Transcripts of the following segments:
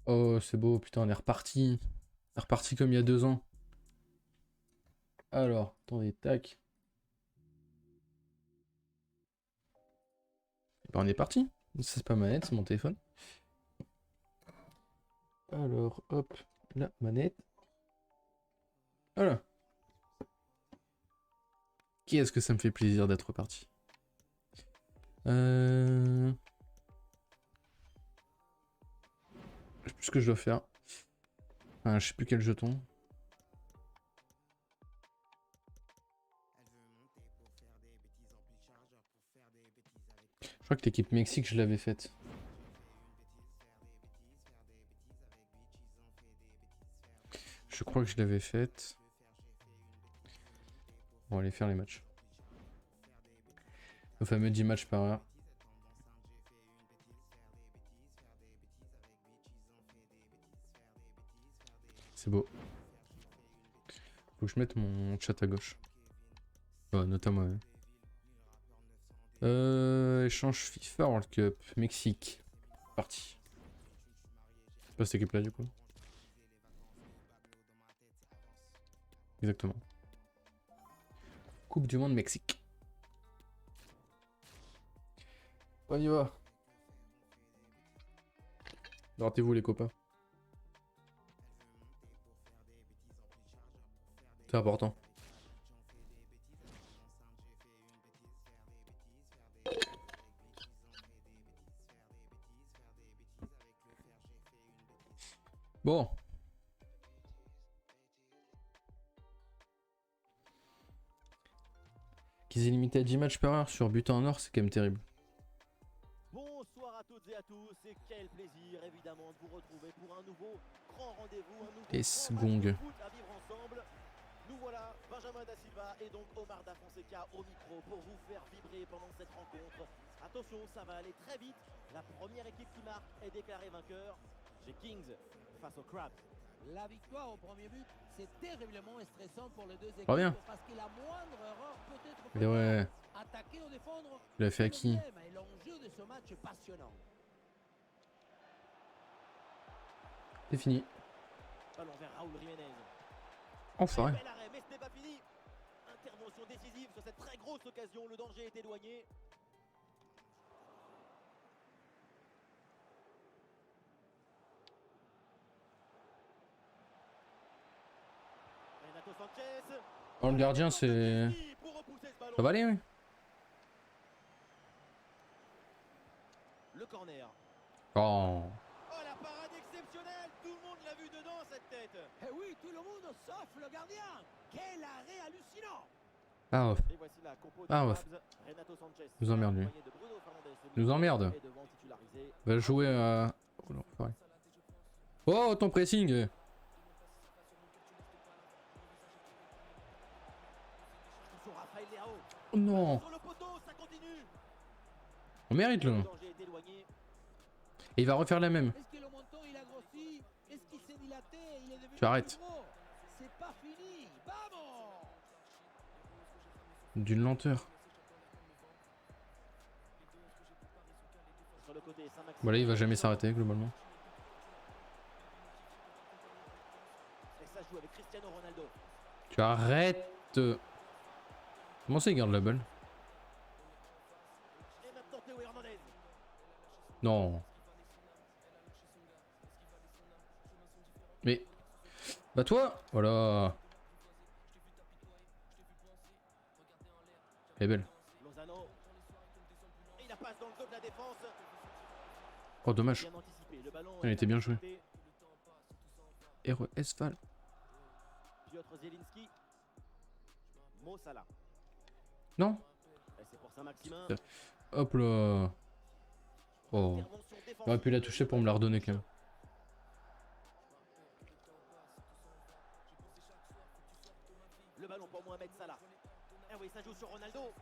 Oh, c'est beau, putain, on est reparti. On est reparti comme il y a 2 ans. Alors, attendez, tac. Et ben, on est parti. Ça, c'est pas ma manette, c'est mon téléphone. Alors, hop, la manette. Voilà. Qu'est-ce que ça me fait plaisir d'être reparti. Je sais plus ce que je dois faire. Enfin, je sais plus quel jeton. Je crois que l'équipe Mexique, je l'avais faite. Je crois que je l'avais faite. On va aller faire les matchs. Le fameux 10 matchs par heure. C'est beau. Faut que je mette mon chat à gauche. Notamment. Échange FIFA World Cup. Mexique. Parti. C'est pas cette équipe là du coup. Exactement. Coupe du monde Mexique. On y va. Ratez-vous les copains. C'est important. Bon. Qu'ils aient limité à 10 matchs par heure sur but en or, c'est quand même terrible. Bonsoir à toutes et à tous et quel plaisir évidemment de vous retrouver pour un nouveau grand rendez-vous, un nouveau Et grand gong. match de foot à vivre ensemble. Nous voilà, Benjamin Da Silva et donc Omar Da Fonseca au micro pour vous faire vibrer pendant cette rencontre. Attention, ça va aller très vite. La première équipe qui marque est déclarée vainqueur. J'ai Kings face aux Crabs. La victoire au premier but, c'est terriblement stressant pour les deux équipes Pas bien. parce que la moindre erreur peut être Mais ouais. attaquer ou défendre. Tu l'as fait à qui? Et l'enjeu de ce match est passionnant. C'est fini. Ballon vers Raúl Jiménez. Enfin. Bel arrêt, mais ce n'est pas fini. Intervention décisive sur cette très grosse occasion. Le danger est éloigné. Renato Sanchez. Oh, le gardien, c'est... Ça va aller, oui. Le corner. Oh. Oh, la parade exceptionnelle. Tout le monde l'a vu dedans, cette tête. Eh oui, tout le monde sauf le gardien. Quel arrêt hallucinant. Ah, off. Et voici la compo Ah, off. Renato Sanchez. Nous emmerde, lui. accompagné de Bruno Fernandes, Nous emmerde. est devant, titularisé. Va jouer à... Oh, non, pareil. Oh, ton pressing. Attention, Raphaël Leao. Oh non. Sur le poteau, ça continue. On mérite, là. Le danger est éloigné. Et il va refaire la même. Est-ce que le menton il a grossi? Est-ce qu'il s'est dilaté? Il est devenu Tu arrêtes. plus gros. C'est pas fini. Vamos. D'une lenteur. Sur le côté, Saint-Maximin. Voilà, il va jamais s'arrêter, globalement. Et ça joue avec Cristiano Ronaldo. Tu arrêtes. Comment ça, il garde la balle? Et maintenant Théo Hernandez. Non. Mais... Bah toi. Voilà. Elle est belle. Lozano. Et la passe dans le dos de la défense. Oh, dommage. Bien anticipé. Le ballon Elle était bien jouée. intercepté. RES Val. Piotr Zielinski. Mo Salah. Non. Et c'est pour Saint-Maximin. Hop là. Oh. Intervention défensive. J'aurais pu la toucher pour me la redonner quand même. Le ballon pour Mohamed Salah. Et oui, ça joue sur Ronaldo.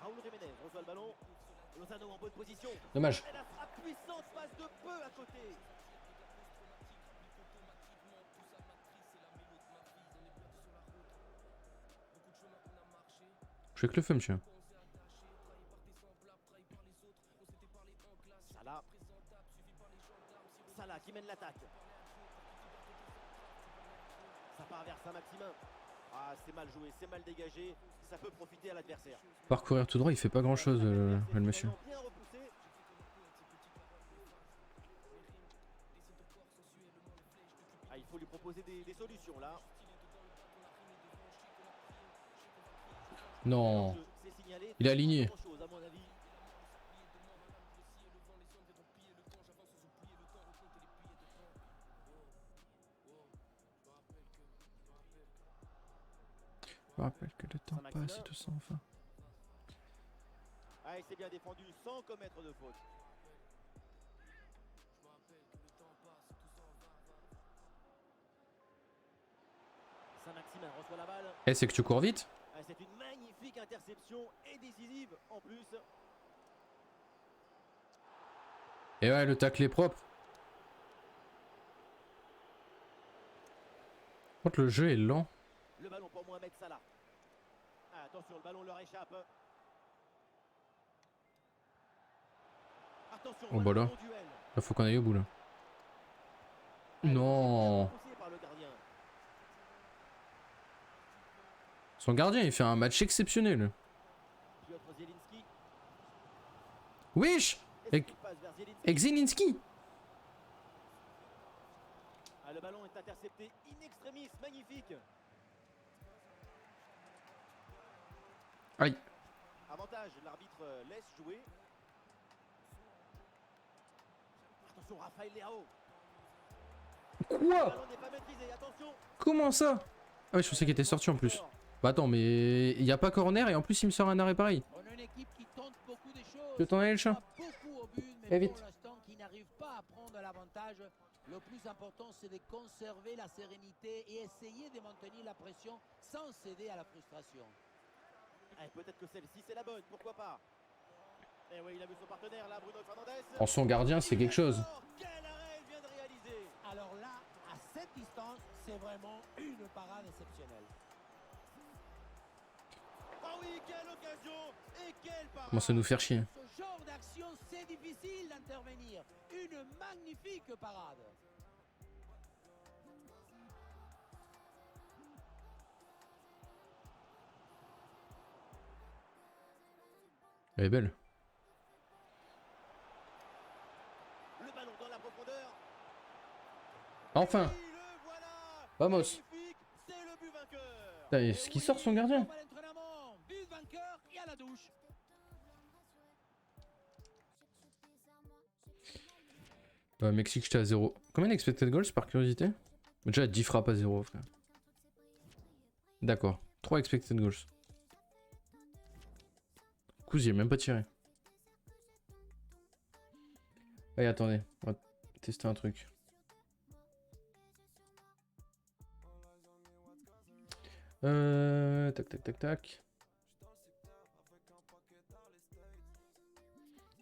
Raúl Jiménez reçoit le ballon. Lozano en bonne position. Dommage. Et la frappe puissante passe de peu à côté. suis avec le feu, monsieur. Salah. Salah qui mène l'attaque. Ça part vers Saint-Maximin. Ah, c'est mal joué, c'est mal dégagé. Ça peut profiter à l'adversaire. Parcourir tout droit, il fait pas grand chose, le monsieur. Bien repoussé. Ah, il faut lui proposer des solutions là. Non. C'est signalé. Il est aligné. Pas grand-chose, à mon avis. Je me rappelle que le temps passe et tout ça, enfin. Ah, il s'est bien défendu sans commettre de faute. Saint-Maximin reçoit la balle. Eh, c'est que tu cours vite? Ah, c'est une magnifique interception et décisive en plus. Et ouais, le tacle est propre. Par contre, le jeu est lent. Le ballon pour Mohamed Salah. Ah, attention, le ballon leur échappe. Attention, Oh bah là. bon duel. Là, faut qu'on aille au bout, là. Ah, Non. poussé par le gardien. Son gardien, il fait un match exceptionnel. Piotr Zielinski. Wesh! Est-ce qu'il passe vers Zielinski? Avec Zelinski. Ah, le ballon est intercepté in extremis, magnifique. Aïe. Avantage, l'arbitre laisse jouer. Attention, Raphaël Leao. Le Quoi? ballon n'est pas maîtrisé, attention. Comment ça? Ah ouais, je pensais qu'il était sorti en plus. Bah attends, mais il y a pas corner et en plus il me sort un arrêt pareil. On a une équipe qui tente beaucoup de choses. Je t'en ai le chat. Beaucoup au but, Eh, mais vite. pour l'instant qui n'arrive pas à prendre l'avantage. Le plus important, c'est de conserver la sérénité et essayer de maintenir la pression sans céder à la frustration. Eh, peut-être que celle-ci c'est la bonne, pourquoi pas. Eh oui, il a vu son partenaire là, Bruno Fernandes. En son gardien, c'est quelque chose. Quel arrêt il vient de réaliser. Alors là, à cette distance, c'est vraiment une parade exceptionnelle. Oh oui, quelle occasion et quelle parade. Comment ça nous faire chier? Ce genre d'action, c'est difficile d'intervenir. Une magnifique parade. Elle est belle. Le ballon dans la profondeur. Enfin. Oui, le voilà. Vamos. Magnifique, c'est le but vainqueur. Putain, est-ce qu'il sort son gardien? Pas l'entraînement, but vainqueur et à la douche. Mexique, j'étais à 0. Combien d'expected goals par curiosité? Déjà 10 frappes à 0, frère. D'accord. 3 expected goals. Du coup, j'ai même pas tiré. Allez, attendez. On va tester un truc. Tac, tac, tac, tac.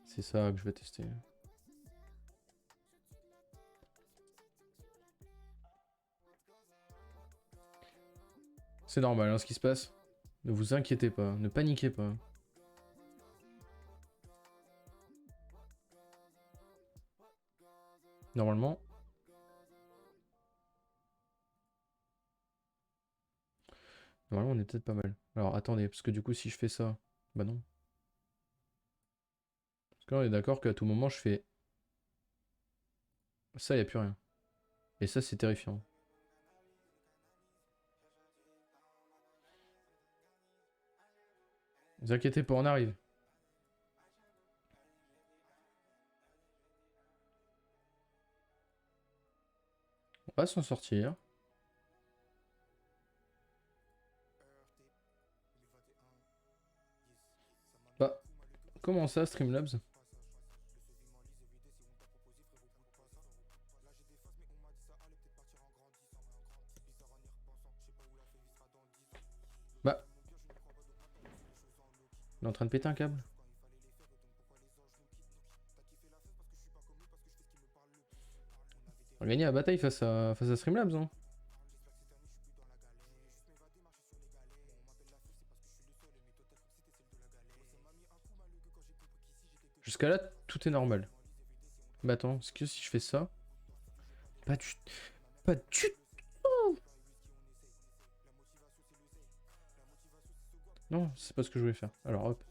C'est ça que je vais tester. C'est normal, hein, ce qui se passe. Ne vous inquiétez pas, ne paniquez pas. Normalement. Normalement, on est peut-être pas mal. Alors, attendez, parce que du coup, si je fais ça... Bah non. Parce que là, on est d'accord qu'à tout moment, je fais... Ça, il a plus rien. Et ça, c'est terrifiant. Ne vous inquiétez pas, on arrive. On va s'en sortir. Bah, comment ça, Streamlabs? Bah. Il est en train de péter un câble. On a gagné la bataille face à Streamlabs, hein. Jusqu'à là, tout est normal. Mais attends, est-ce que si je fais ça... Pas du... Pas du tout. Non, c'est pas ce que je voulais faire. Alors hop.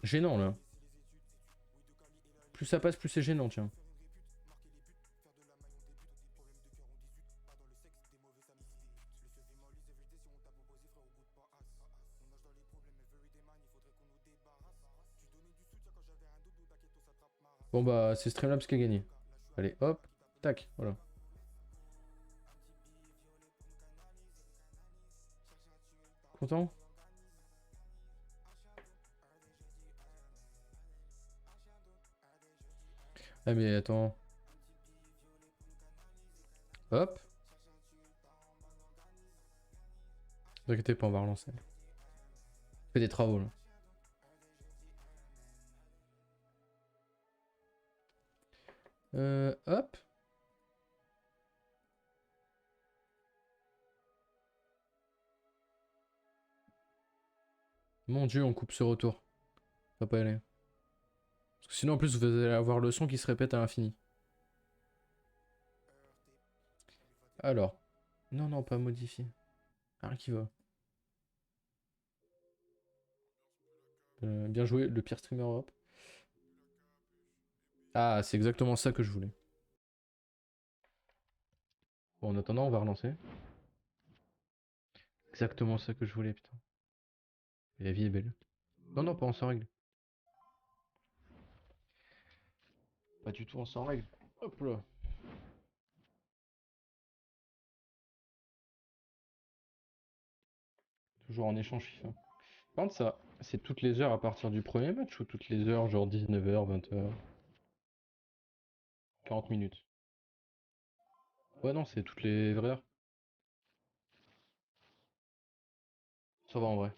Gênant là. Plus ça passe, plus c'est gênant, tiens. Bon bah c'est Streamlabs qui a gagné. Allez hop, tac, voilà. Content? Ah mais attends. Hop. Ne vous inquiétez pas, on va relancer. On fait des travaux là. Hop. Mon dieu, on coupe ce retour. Ça va pas aller. Parce que sinon en plus vous allez avoir le son qui se répète à l'infini. Alors. Non, non, pas modifier. Rien qui va. Bien joué, le pire streamer Europe. Ah, c'est exactement ça que je voulais. Bon, en attendant, on va relancer. Exactement ça que je voulais, putain. Et la vie est belle. Non, non, pas en sans règle. Pas du tout en sans règle. Hop là. Toujours en échange FIFA. Par contre, ça, c'est toutes les heures à partir du premier match ou toutes les heures, genre 19h, 20h 40 minutes. Ouais, non, c'est toutes les vraies heures. Ça va en vrai.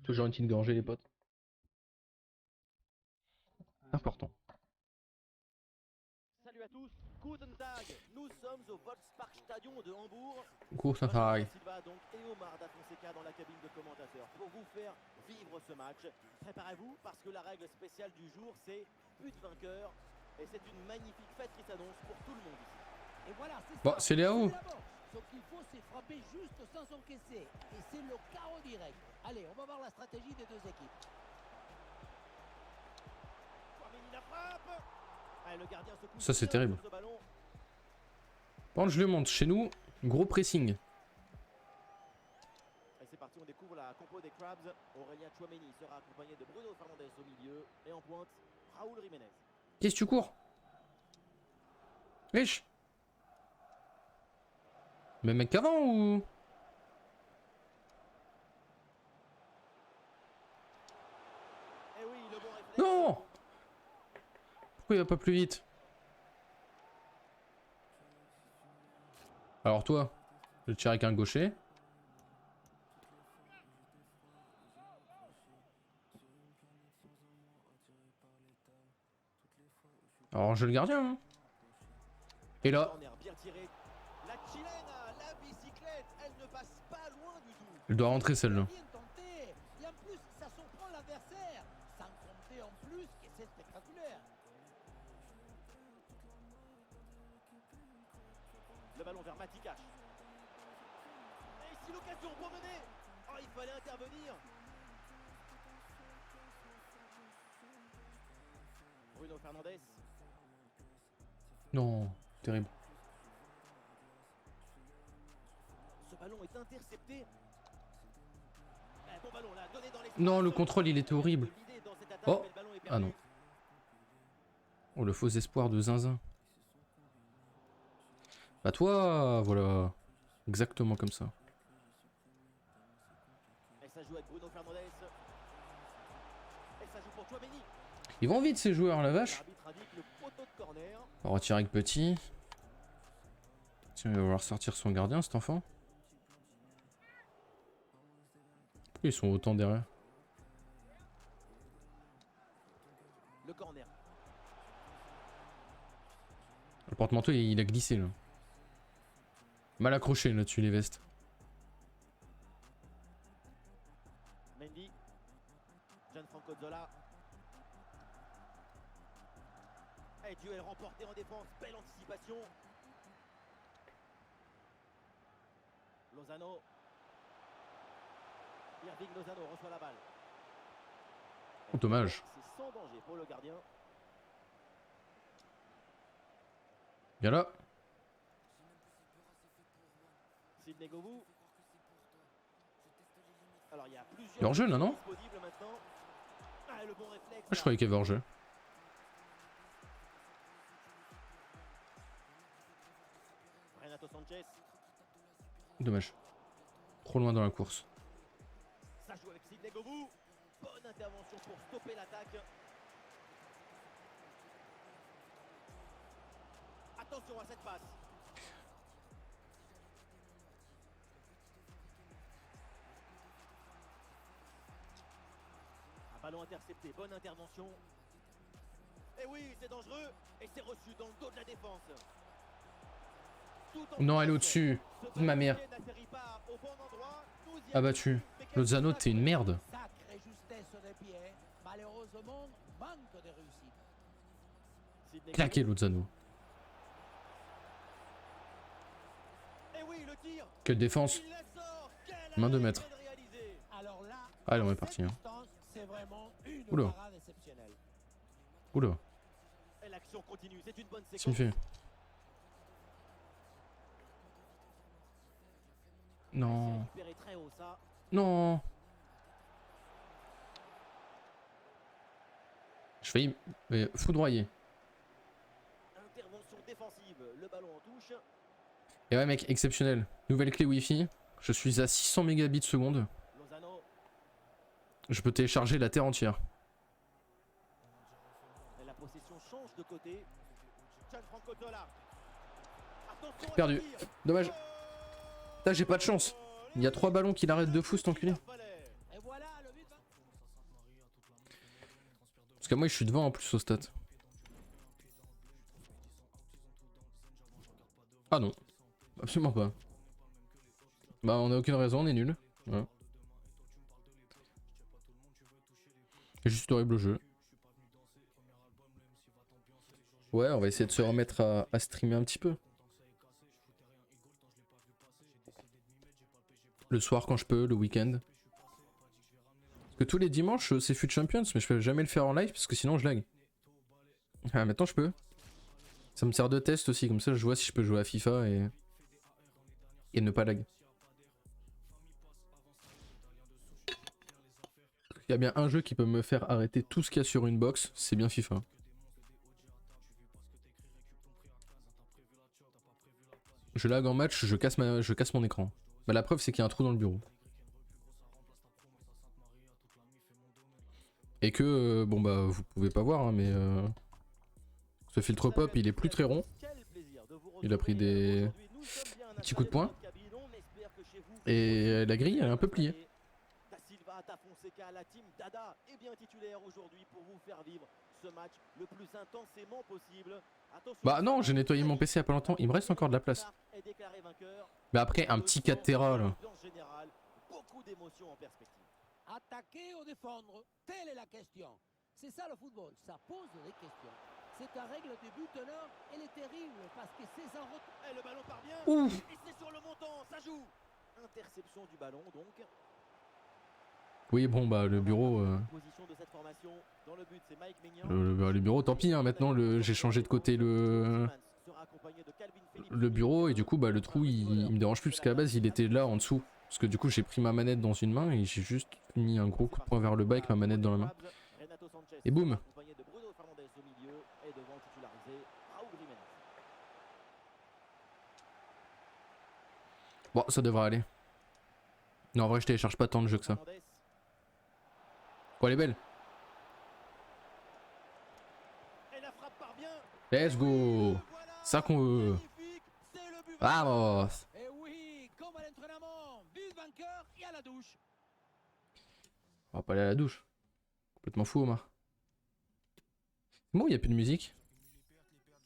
Toujours une petite gorgée, les potes. Important. Salut à tous, Guten Tag. Nous sommes au Volksparkstadion de Hambourg. Gros ça Benjamin fait. Da Silva donc et Omar Da Fonseca dans la cabine de commentateurs pour vous faire vivre ce match. Préparez-vous parce que la règle spéciale du jour c'est but vainqueur et c'est une magnifique fête qui s'annonce pour tout le monde ici. Et voilà, c'est Bon, ça. c'est Léo. la boxe. Ce qu'il faut, c'est frapper juste sans encaisser. Et c'est le carreau direct. Allez, on va voir la stratégie des deux équipes. Chouameni la frappe. Ah, le gardien se couche Ça, c'est bien terrible. sur ce ballon. Bon, je le montre. Chez nous, gros pressing. Et c'est parti, on découvre la compo des Crabs. Aurélien Chouameni sera accompagné de Bruno Fernandes au milieu et en pointe, Raúl Jiménez. Qu'est-ce que tu cours? Wesh. Même mec qu'avant ou... Eh oui, le bon réflexe. Non. Pourquoi il va pas plus vite? Alors toi, je tire avec un gaucher. Alors je le gardien. Hein. Et là, Corner bien tiré. La chilène, la bicyclette, elle ne passe pas loin du tout. elle doit rentrer celle-là. Bien tenté. Et en plus, ça surprend l'adversaire. Sans compter en plus que c'est spectaculaire. Le ballon vers Matikash. Et ici l'occasion pour mener. Oh, il fallait intervenir. Bruno Fernandes. Non, terrible. Ce ballon est intercepté. Bon ballon là, donné dans les Non, le contrôle, il était horrible. Oh, ah non. Oh, le faux espoir de Zinzin. Bah toi, voilà. Exactement comme ça. Et ça joue avec Bruno Fernandes. Et ça joue pour Tchouaméni. Ils vont vite ces joueurs, la vache. L'arbitre indique le poteau de corner. On va retirer avec Petit. Tiens, il va vouloir sortir son gardien, cet enfant. Pourquoi ils sont autant derrière? Le corner. Le porte-manteau, il a glissé là. Mal accroché là-dessus les vestes. Mendy. Gianfranco Zola. Et duel remporté en défense. Belle anticipation. Lozano. Irving Lozano reçoit la balle. Oh, dommage. C'est sans danger pour le gardien. Viens là. Sidney Govou. Alors il y a plusieurs Il est hors jeu là, non? disponibles maintenant. Ah, le bon réflexe. Ah, je croyais qu'il y avait hors jeu. Renato Sanchez. Dommage. Trop loin dans la course. Ça joue avec Sidney Govou. Bonne intervention pour stopper l'attaque. Attention à cette passe. Un ballon intercepté, bonne intervention. Et oui, c'est dangereux. Et c'est reçu dans le dos de la défense. Tout en Non, elle est possession. au-dessus. Ce Ma mère. ballon n'atterrit pas au bon endroit. 12e Abattu. but. Mais quel Lozano, passe. t'es une merde. Sacrée justesse des pieds. Malheureusement, manque de réussite. Sidney Claqué Govou. Lozano. Et oui, le tir. Quelle défense. Il la sort. Quelle Main de arrêt maître. il vient de réaliser. Alors là, Allez, on est à parti, cette hein. distance, c'est vraiment une Oula. parade exceptionnelle. Oula. Et l'action continue, c'est une bonne Qu'est-ce qu'il me séquence. fait? Non. Récupéré très haut ça. Non. Je faillis foudroyer. Intervention défensive, le ballon en touche. Et ouais mec, exceptionnel. Nouvelle clé Wi-Fi. Je suis à 600 mégabits seconde. Lozano. Je peux télécharger la terre entière. Et la possession change de côté. Gianfranco Zola. Attention à Perdu. ce tir. Dommage. Putain, j'ai pas de chance. Il y a 3 ballons qu'il arrête de fou cet enculé. Et voilà le but. Parce que moi je suis devant en plus au stat. Ah non. Absolument pas. Bah on a aucune raison, on est nul. Ouais. C'est juste horrible au jeu. Ouais, on va essayer de se remettre à streamer un petit peu. Le soir quand je peux, le week-end. Parce que tous les dimanches c'est FUT Champions, mais je peux jamais le faire en live parce que sinon je lag. Ah maintenant je peux. Ça me sert de test aussi, comme ça je vois si je peux jouer à FIFA et ne pas lag. Il y a bien un jeu qui peut me faire arrêter tout ce qu'il y a sur une box, c'est bien FIFA. Je lag en match, je casse mon écran. Bah la preuve c'est qu'il y a un trou dans le bureau. Et que, bon bah vous pouvez pas voir, hein, mais ce filtre pop il est plus très rond. Il a pris des petits coups de poing. Et la grille elle est un peu pliée. Da Silva, Da Fonseca, la team Dada est bien titulaire aujourd'hui pour vous faire vivre ce match le plus intensément possible. Attention, Bah non, j'ai nettoyé mon PC il y a pas longtemps, il me reste encore de la place. est déclaré vainqueur. Mais après un petit 4 Tera là. Ambiance générale, beaucoup d'émotions en perspective. Attaquer ou défendre, telle est la question. C'est ça le football, ça pose des questions. Cette règle du buteur, elle est terrible parce que c'est en retour. Et le ballon part bien. Ouf. Et c'est sur le montant, ça joue. Interception du ballon donc. Oui bon bah le bureau... Position de cette formation. Dans le but, c'est Mike Maignan. Le bureau tant pis hein, maintenant j'ai changé de côté le bureau et du coup bah le trou il me dérange plus parce qu'à la base il était là en dessous. Parce que du coup j'ai pris ma manette dans une main et j'ai juste mis un gros coup de poing vers le bas avec ma manette dans la main. Et boum. Accompagné de Bruno Fernandes au milieu et devant titularisé Raúl Jiménez. Bon, ça devrait aller. Non, en vrai, je télécharge pas tant de jeux que ça. Fernandez. Oh, elle est belle. Et la frappe part bien. Let's go. Le voilà. Ça qu'on veut. Magnifique. C'est le but. Vamos. Et oui, comme à l'entraînement, but vainqueur et à la douche. On va pas aller à la douche. Complètement fou, Omar. Bon, il y a plus de musique.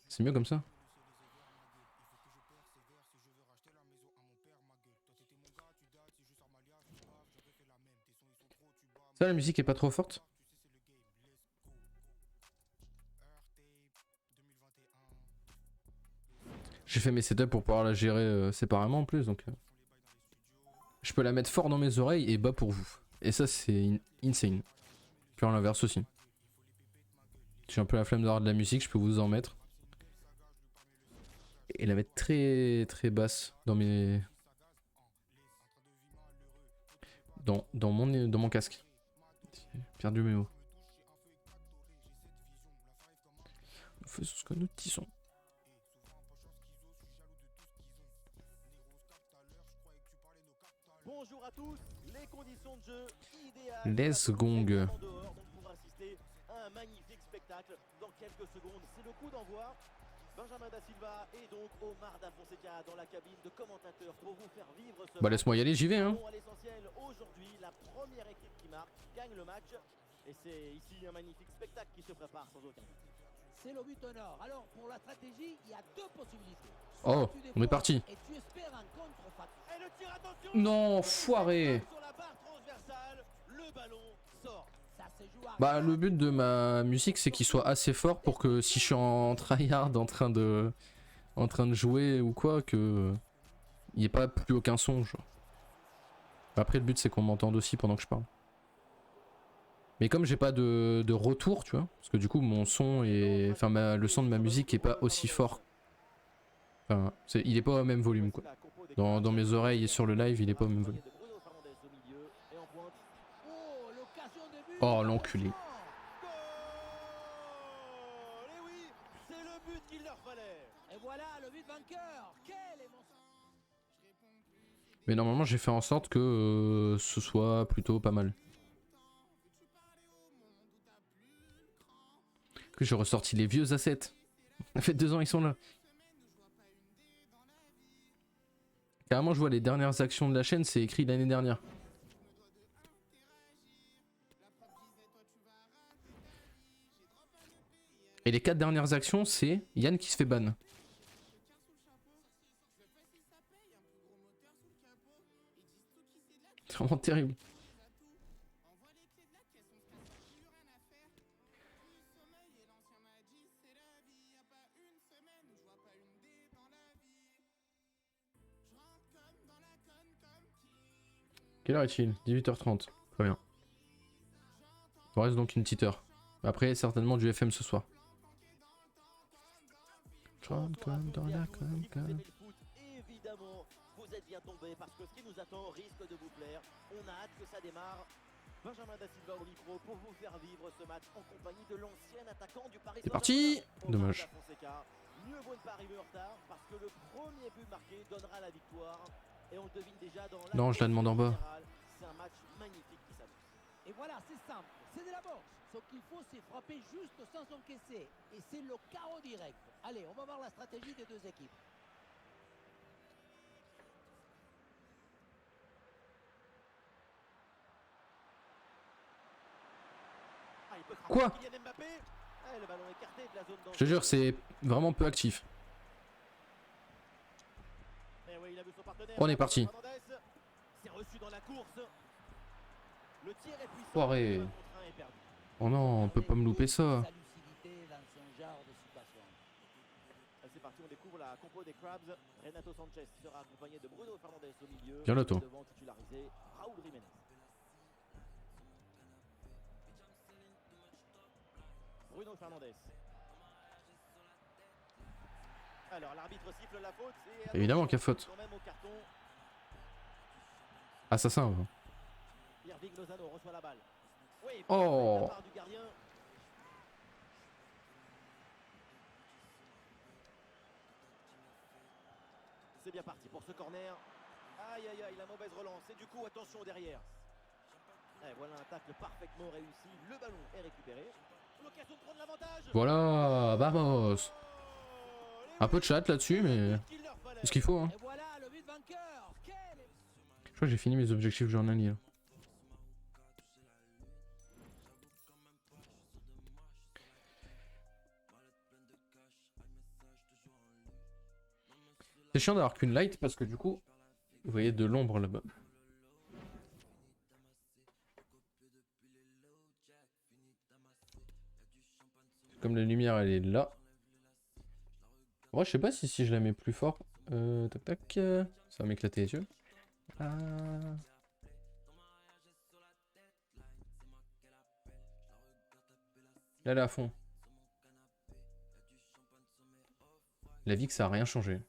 C'est mieux comme ça. Ça, la musique est pas trop forte. J'ai fait mes setups pour pouvoir la gérer séparément en plus, donc je peux la mettre fort dans mes oreilles et bas pour vous. Et ça, c'est insane. Puis en l'inverse aussi. J'ai un peu la flemme d'avoir de la musique, je peux vous en mettre. Et la mettre très très basse dans mes... Dans mon casque. J'ai perdu mes mots. Faisons ce que nous disons. Bonjour à tous, les conditions de jeu idéales. Les gong. En dehors, donc pour assister à un magnifique spectacle dans quelques secondes. C'est le coup d'envoi. Benjamin Da Silva et donc Omar Da Fonseca dans la cabine de commentateurs pour vous faire vivre ce Bah laisse-moi y aller, j'y vais hein. à l'essentiel aujourd'hui, la première équipe qui marque gagne le match. Et c'est ici un magnifique spectacle qui se prépare sans aucun doute. C'est le but au nord. Alors, pour la stratégie, il y a deux possibilités. Oh, Tu on est défends parti. Et tu espères un contre-facteur. Et le tir, attention. Non, foiré. Sur la barre transversale, le ballon sort. Ça se joue à Bah rien. le but de ma musique c'est qu'il soit assez fort pour que si je suis en tryhard en train de jouer ou quoi que il n'y ait pas plus aucun son genre. Après le but c'est qu'on m'entende aussi pendant que je parle. Mais comme j'ai pas de retour tu vois, parce que du coup mon son est... Enfin le son de ma musique est pas aussi fort. Enfin il est pas au même volume quoi. Dans mes oreilles et sur le live il est pas au même volume. Oh, l'occasion de but. Oh l'enculé. Et oui, c'est le but qu'il leur fallait. Et voilà le but vainqueur. Quelle émotion. Mais normalement j'ai fait en sorte que ce soit plutôt pas mal. Que j'ai ressorti les vieux assets. Ça fait 2 ans ils sont là. Carrément je vois les dernières actions de la chaîne, c'est écrit l'année dernière. Et les 4 dernières actions c'est Yann qui se fait ban. C'est vraiment terrible. Quelle heure est-il? 18h30. Très bien. Il reste donc une petite heure. Après, certainement du FM ce soir. Comme dans la com. Évidemment, vous êtes bien tombé parce que ce qui nous attend risque de vous plaire. On a hâte que ça démarre. Benjamin Da Silva au micro pour vous faire vivre ce match en compagnie de l'ancien attaquant du Paris C'est parti. Saint-Germain, Dommage. Omar Da Fonseca. Mieux vaut ne pas arriver en retard parce que le premier but marqué donnera la victoire. Et on le devine déjà dans la... Non, je la demande en bas. C'est un match magnifique qui s'annonce. Et voilà, c'est simple. C'est de la boxe. Ce qu'il faut, c'est frapper juste sans s'encaisser. Et c'est le carreau direct. Allez, on va voir la stratégie des deux équipes. Ah, il peut frapper Quoi? Kylian Mbappé. Ah, le ballon écarté de la zone Je te jure, c'est vraiment peu actif. Eh oui, il a vu son partenaire. On est parti. C'est reçu dans la course. Le tir est puissant. Foiré. Un contre un est perdu. Oh non, on peut pas me louper ça. Sa lucidité dans son genre de situation. C'est parti, on découvre la compo des Crabs. Renato Sanchez sera accompagné de Bruno Fernandes au milieu. Viens là, toi. Devant titularisé Raúl Jiménez. Bruno Fernandes. Alors l'arbitre siffle la faute. Et Évidemment qu'il y a faute. quand même au carton. Assassin. Ouais. Irving Lozano reçoit la balle. Oui, Oh. de la part du gardien. C'est bien parti pour ce corner. Aïe aïe aïe, la mauvaise relance. Et du coup, attention derrière. Et voilà un tacle parfaitement réussi. Le ballon est récupéré. L'occasion de prendre l'avantage. Voilà, vamos. Un peu de chat là-dessus, mais c'est ce qu'il faut. Hein. Et voilà le but vainqueur. Quel... Je crois que j'ai fini mes objectifs journaliers. Là. C'est chiant d'avoir qu'une light parce que du coup, vous voyez de l'ombre là-bas. Comme la lumière elle est là. Moi je sais pas si je la mets plus fort. Tac tac. Ça va m'éclater les yeux. Ah. Là elle est à fond. La vie que ça a rien changé.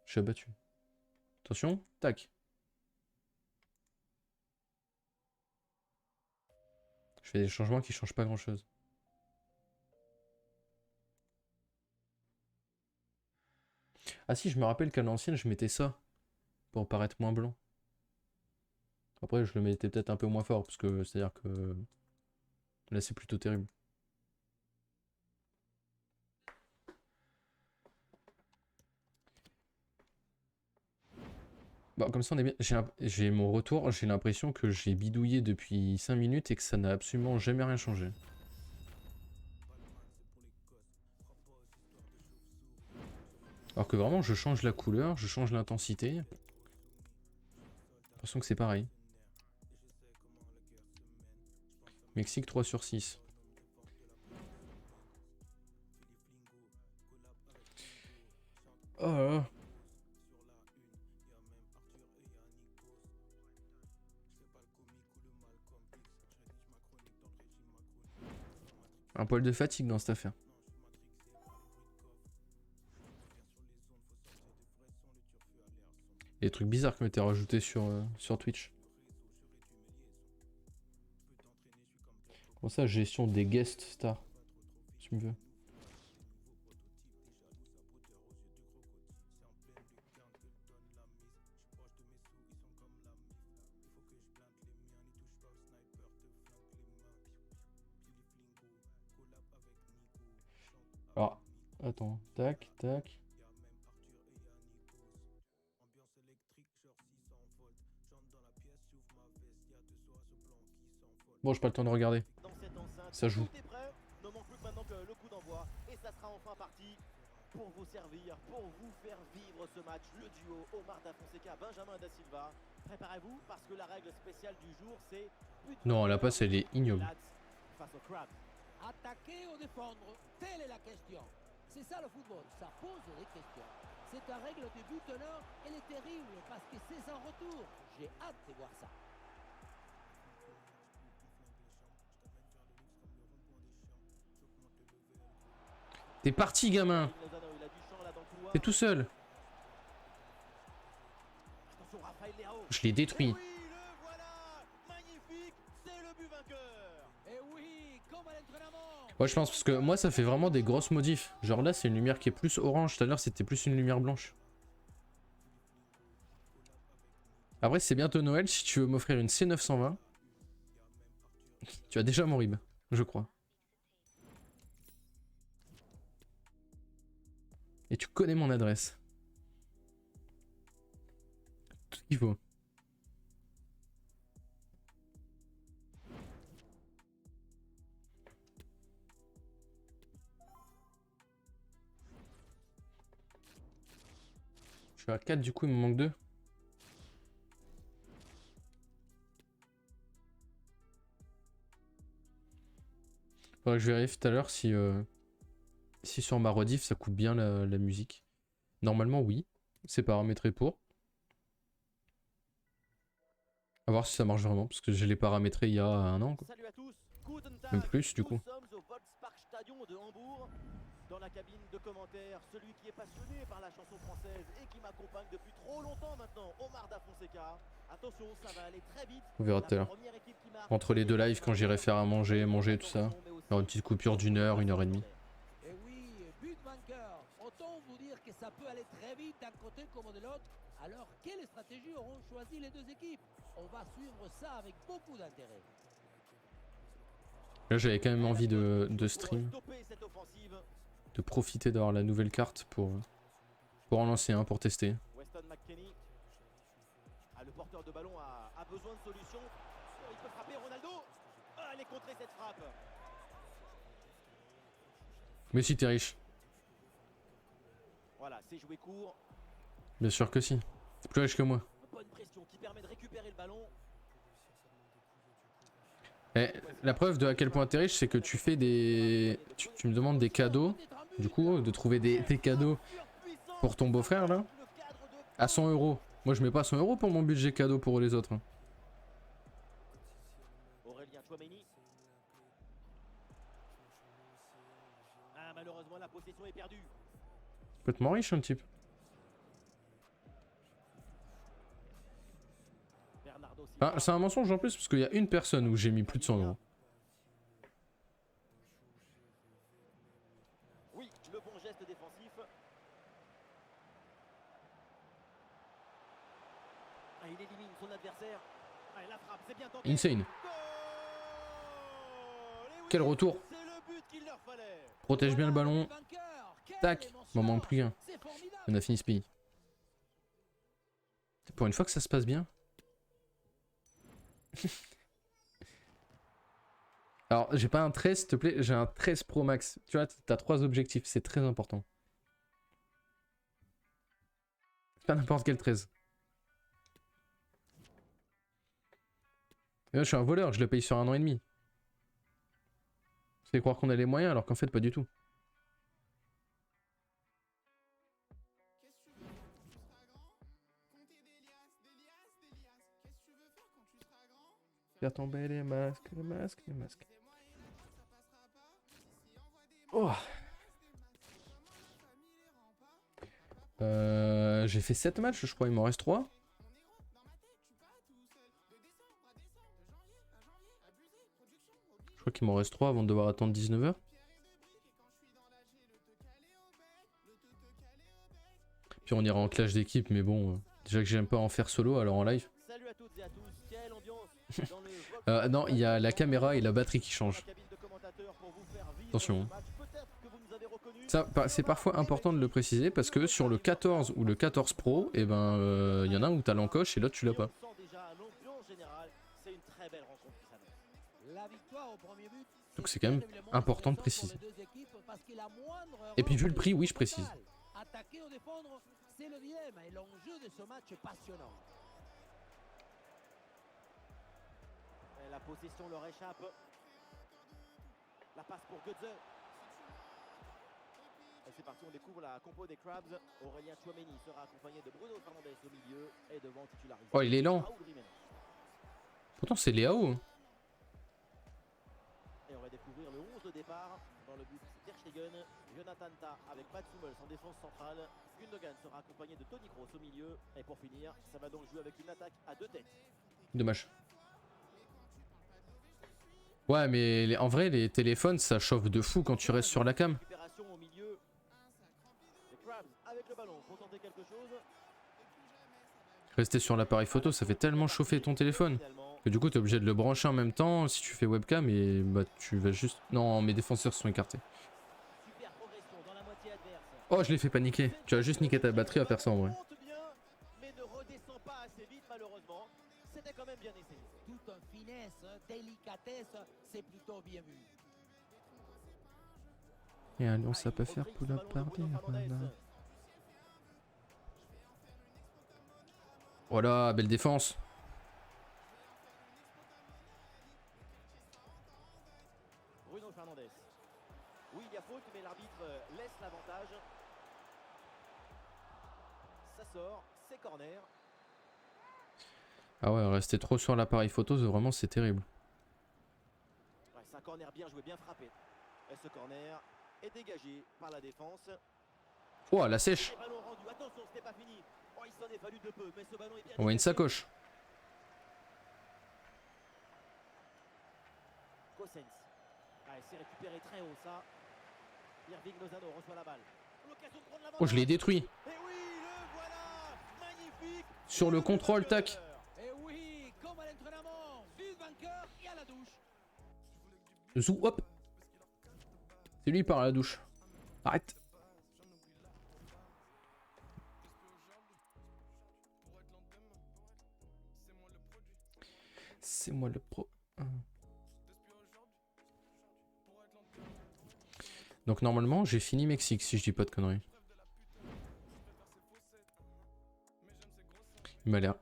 Je suis abattu. Attention, tac. Je fais des changements qui changent pas grand chose. Ah si, je me rappelle qu'à l'ancienne, je mettais ça pour paraître moins blanc. Après, je le mettais peut-être un peu moins fort, parce que c'est-à-dire que là, c'est plutôt terrible. Bon, comme ça, on est bien. J'ai mon retour, j'ai l'impression que j'ai bidouillé depuis 5 minutes et que ça n'a absolument jamais rien changé. Alors que vraiment, je change la couleur, je change l'intensité. J'ai l'impression que c'est pareil. Mexique 3/6. Oh là là. Un poil de fatigue dans cette affaire. Les trucs bizarres qui m'étaient rajoutés sur Twitch. Comment ça, gestion des guest stars? Si tu me veux. Alors, attends, tac, tac. Bon, j'ai pas le temps de regarder. Ça joue. Tout est prêt. Ne manque plus que maintenant que le coup d'envoi. Et ça sera enfin parti pour vous servir, pour vous faire vivre ce match. Le duo Omar Da Fonseca, Benjamin Da Silva. Préparez-vous parce que la règle spéciale du jour, c'est... Non, la passe, elle est ignoble. Face au Crabs. Attaquer ou défendre, telle est la question. C'est ça le football, ça pose des questions. C'est un règle de but honneur, elle est terrible parce que c'est un retour. J'ai hâte de voir ça. T'es parti, gamin. T'es tout seul. Je l'ai détruit. Ouais, je pense parce que moi ça fait vraiment des grosses modifs. Genre là c'est une lumière qui est plus orange, tout à l'heure c'était plus une lumière blanche. Après c'est bientôt Noël, si tu veux m'offrir une C920, tu as déjà mon RIB, je crois. Et tu connais mon adresse. Tout ce qu'il faut. Je suis à 4 du coup, il me manque 2. Faudrait que je vérifie tout à l'heure si, si sur ma rediff ça coupe bien la musique. Normalement oui, c'est paramétré pour. A voir si ça marche vraiment, parce que je l'ai paramétré il y a un an. Quoi. Salut à tous. Même plus du coup. Nous sommes au Volkspark Stadion de Hambourg. Dans la cabine de commentaires, celui qui est passionné par la chanson française et qui m'accompagne depuis trop longtemps maintenant, Omar Da Fonseca. Attention, ça va aller très vite. On verra tout à l'heure. Entre les deux lives, quand j'irai faire à manger tout ça, il y aura une petite coupure d'1 heure, 1 heure et demie. Et oui, but vainqueur. Autant vous dire que ça peut aller très vite d'un côté comme de l'autre. Alors, quelle stratégie auront choisi les deux équipes? On va suivre ça avec beaucoup d'intérêt. Là, j'avais quand même envie de Pour stream, stopper cette offensive. de profiter d'avoir la nouvelle carte pour en lancer un, pour tester. Weston McKennie. Ah, le porteur de ballon a besoin de solutions. Oh, il peut frapper Ronaldo. Ah, elle est contrée cette frappe. Mais si t'es riche, Voilà, c'est joué court. bien sûr que si. T'es plus riche que moi. Bonne pression qui permet de récupérer le ballon. Eh, la preuve de à quel point t'es riche, c'est que tu fais des... Tu me demandes des cadeaux, du coup, de trouver des cadeaux pour ton beau-frère, là, à 100 €. Moi, je mets pas 100 € pour mon budget cadeau pour les autres, hein. Aurélien Tchouameni. Ah, malheureusement, la possession est perdue. Complètement riche, un type. Bernardo Silva. Ah, c'est un mensonge en plus, parce qu'il y a une personne où j'ai mis plus de 100 €. Oui, le bon geste défensif. Ah, il élimine son adversaire. Ah, et la frappe, c'est bien tenté. Insane. Goal. Et oui, Quel retour. c'est le but qu'il leur fallait. Protège bien le Voilà, ballon. vainqueur. Quelle Tac. émotion. M'en manque plus un. C'est formidable. On a fini ce pays. Pour une fois que ça se passe bien. Alors, j'ai pas un 13, s'il te plaît, j'ai un 13 Pro Max. Tu vois, t'as 3 objectifs, c'est très important. C'est pas n'importe quel 13. Et là, je suis un voleur, je le paye sur 1 an et demi. Ça fait croire qu'on a les moyens alors qu'en fait, pas du tout. Faire tomber les masques, les masques, les masques. Oh. J'ai fait 7 matchs, je crois, il m'en reste 3. Je crois qu'il m'en reste 3 avant de devoir attendre 19 h. Puis on ira en clash d'équipe, mais bon, déjà que j'aime pas en faire solo, alors en live. Salut à toutes et à tous. Quelle ambiance dans le Non, il y a la caméra et la batterie qui changent. cabine de commentateurs pour vous faire vivre Attention. ce match. Peut-être que vous nous avez reconnus. Ça, c'est parfois important de le préciser parce que sur le 14 ou le 14 Pro, et ben, il y en a un où t'as l'encoche et l'autre tu l'as pas. On sent déjà l'ambiance générale. C'est une très belle rencontre qui s'annonce. La victoire au premier but. Donc c'est quand même important de préciser. Et puis vu le prix, oui, je précise. Attaquer ou défendre, c'est le dilemme et l'enjeu de ce match est passionnant. Et la possession leur échappe. La passe pour Götze. Et c'est parti, on découvre la compo des Crabs. Aurélien Tchouameni sera accompagné de Bruno Fernandes au milieu et devant titularisé. Oh, il est lent. Raoul Jiménez. Pourtant c'est Léao. Hein. Et on va découvrir le 11 de départ. Dans le but, c'est Ter Stegen, Jonathan Tah avec Mats Hummels en défense centrale. Gundogan sera accompagné de Toni Kroos au milieu. Et pour finir, ça va donc jouer avec une attaque à 2 têtes. Dommage. Ouais, mais en vrai, les téléphones, ça chauffe de fou quand tu restes sur la cam. Récupération au milieu. Les Crabs avec le ballon pour tenter quelque chose. Rester sur l'appareil photo, ça fait tellement chauffer ton téléphone. Finalement, Que du coup, t'es obligé de le brancher en même temps si tu fais webcam et bah tu vas juste... Non, mes défenseurs sont écartés. super progression dans la moitié adverse. Oh, je l'ai fait paniquer. Tu as juste niqué ta batterie à faire ça en vrai. Monte bien, mais ne redescend pas assez vite malheureusement. C'était quand même bien essayé. Tout en finesse, délicatesse, c'est plutôt bien vu. Et allons, ça peut faire pull-up par derrière. Voilà, belle défense. Bruno Fernandes. Oui, il y a faute, mais l'arbitre laisse l'avantage. Ça sort, c'est corner. Ah ouais, rester trop sur l'appareil photo, vraiment c'est terrible. Ouais, c'est un corner bien joué, bien frappé. Et ce corner est dégagé par la défense. Oh, la sèche. Les ballons rendus, attention, c'était pas fini. Oh, il s'en est fallu de peu, mais ce ballon est bien On voit une dégagé. sacoche. Cossens. Ah, c'est récupéré très haut ça. Irving Lozano reçoit la balle. L'occasion de prendre l'avant. Oh, je l'ai détruit. Et oui, le voilà. magnifique. Sur le contrôle, tac. Et oui, comme à l'entraînement, but vainqueur et à la douche. Zou, hop. C'est lui par la douche. Arrête. C'est moi le pro. Donc normalement j'ai fini Mexique si je dis pas de conneries. Il m'a l'air.